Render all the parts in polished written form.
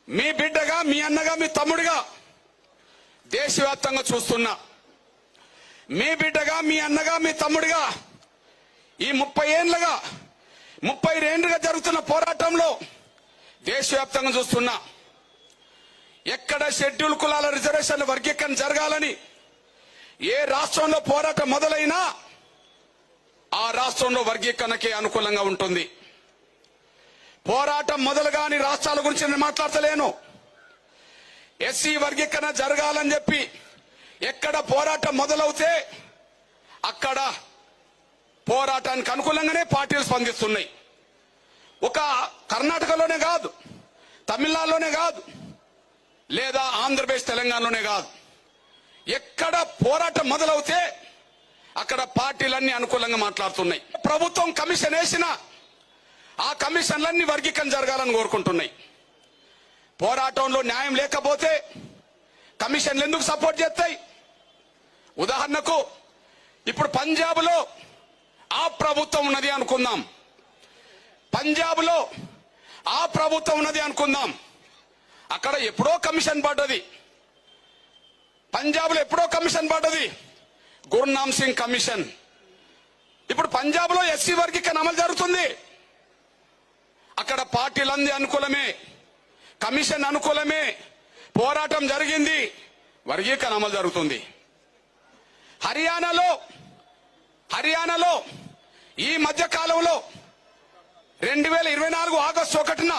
మీ బిడ్డగా, మీ అన్నగా, మీ తమ్ముడిగా దేశవ్యాప్తంగా చూస్తున్నా. మీ బిడ్డగా, మీ అన్నగా, మీ తమ్ముడిగా ఈ 32 ఏళ్లుగా జరుగుతున్న పోరాటంలో దేశవ్యాప్తంగా చూస్తున్నా. ఎక్కడ షెడ్యూల్ కులాల రిజర్వేషన్ల వర్గీకరణ జరగాలని ఏ రాష్ట్రంలో పోరాటం మొదలైనా ఆ రాష్ట్రంలో వర్గీకరణకి అనుకూలంగా ఉంటుంది. పోరాటం మొదలుగాని రాష్ట్రాల గురించి నేను మాట్లాడతలేను. ఎస్సీ వర్గీకరణ జరగాలని చెప్పి ఎక్కడ పోరాటం మొదలవుతే అక్కడ పోరాటానికి అనుకూలంగానే పార్టీలు స్పందిస్తున్నాయి. ఒక కర్ణాటకలోనే కాదు, తమిళనాడులోనే కాదు, లేదా ఆంధ్రప్రదేశ్ తెలంగాణలోనే కాదు, ఎక్కడ పోరాటం మొదలవుతే అక్కడ పార్టీలన్నీ అనుకూలంగా మాట్లాడుతున్నాయి. ప్రభుత్వం కమిషన్ వేసిన ఆ కమిషన్లన్నీ వర్గీకరణ జరగాలని కోరుకుంటున్నాయి. పోరాటంలో న్యాయం లేకపోతే కమిషన్లు ఎందుకు సపోర్ట్ చేస్తాయి? ఉదాహరణకు ఇప్పుడు పంజాబ్ లో ఆ ప్రభుత్వం ఉన్నది అనుకుందాం, పంజాబ్ లో ఆ ప్రభుత్వం ఉన్నది అనుకుందాం. అక్కడ ఎప్పుడో కమిషన్ పడ్డది, పంజాబ్ లో ఎప్పుడో కమిషన్ పడ్డది, గుర్నామ్ సింగ్ కమిషన్. ఇప్పుడు పంజాబ్ లో ఎస్సీ వర్గీకరణ అమలు జరుగుతుంది. అక్కడ పార్టీలందరి అనుకూలమే, కమిషన్ అనుకూలమే, పోరాటం జరిగింది, వర్గీకరణ అమలు జరుగుతుంది. హర్యానాలో ఈ మధ్య కాలంలో 2024 ఆగస్టు 1న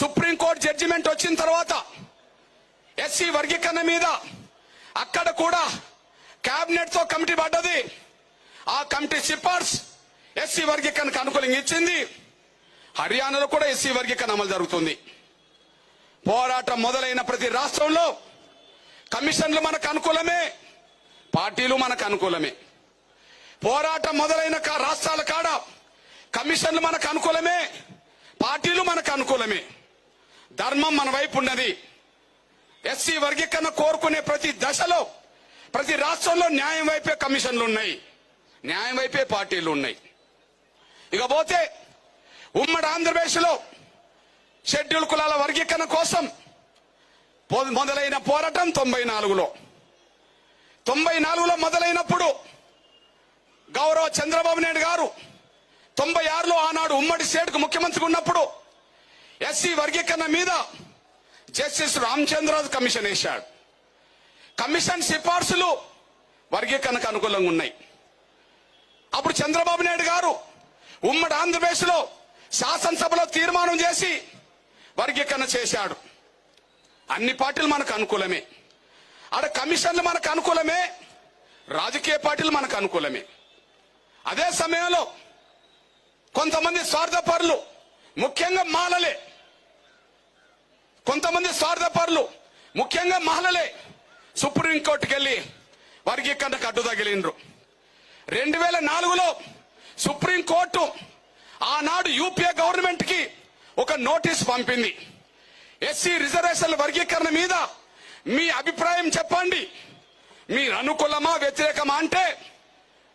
సుప్రీంకోర్టు జడ్జిమెంట్ వచ్చిన తర్వాత ఎస్సీ వర్గీకరణ మీద అక్కడ కూడా కేబినెట్ తో కమిటీ పడ్డది. ఆ కమిటీ సిఫార్సు ఎస్సీ వర్గీకరణకు అనుకూలంగా ఇచ్చింది. హర్యానాలో కూడా ఎస్సీ వర్గీకరణ అమలు జరుగుతుంది. పోరాటం మొదలైన ప్రతి రాష్ట్రంలో కమిషన్లు మనకు అనుకూలమే, పార్టీలు మనకు అనుకూలమే. పోరాటం మొదలైన రాష్ట్రాల కాడ కమిషన్లు మనకు అనుకూలమే, పార్టీలు మనకు అనుకూలమే. ధర్మం మన వైపు ఉన్నది. ఎస్సీ వర్గీకరణ కోరుకునే ప్రతి దశలో, ప్రతి రాష్ట్రంలో న్యాయం వైపే కమిషన్లు ఉన్నాయి, న్యాయం వైపే పార్టీలు ఉన్నాయి. ఇకపోతే ఉమ్మడి ఆంధ్రప్రదేశ్ లో షెడ్యూల్ కులాల వర్గీకరణ కోసం మొదలైన పోరాటం 94లో మొదలైనప్పుడు గౌరవ చంద్రబాబు నాయుడు గారు 96లో ఆనాడు ఉమ్మడి స్టేట్ కు ముఖ్యమంత్రిగా ఉన్నప్పుడు ఎస్సీ వర్గీకరణ మీద జస్టిస్ రామచంద్రరాజు కమిషన్ వేశాడు. కమిషన్ సిఫార్సులు వర్గీకరణకు అనుకూలంగా ఉన్నాయి. అప్పుడు చంద్రబాబు నాయుడు గారు ఉమ్మడి ఆంధ్రప్రదేశ్ లో శాసనసభలో తీర్మానం చేసి వర్గీకరణ చేశాడు. అన్ని పార్టీలు మనకు అనుకూలమే, ఆడ కమిషన్లు మనకు అనుకూలమే, రాజకీయ పార్టీలు మనకు అనుకూలమే. అదే సమయంలో కొంతమంది స్వార్థపరులు, ముఖ్యంగా మహిళలే, కొంతమంది స్వార్థపరులు ముఖ్యంగా మహిళలే సుప్రీంకోర్టుకు వెళ్లి వర్గీకరణకు అడ్డు తగిలిండ్రు. 2004లో సుప్రీంకోర్టు ఆనాడు యూపీఏ గవర్నమెంట్ కి ఒక నోటీస్ పంపింది. ఎస్సీ రిజర్వేషన్ల వర్గీకరణ మీద మీ అభిప్రాయం చెప్పండి, మీరు అనుకూలమా వ్యతిరేకమా అంటే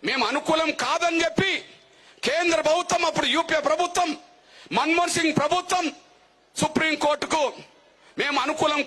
మేము అనుకూలం కాదని చెప్పి కేంద్ర ప్రభుత్వం, అప్పుడు యూపీఏ ప్రభుత్వం, మన్మోహన్ సింగ్ ప్రభుత్వం సుప్రీంకోర్టుకు మేము అనుకూలం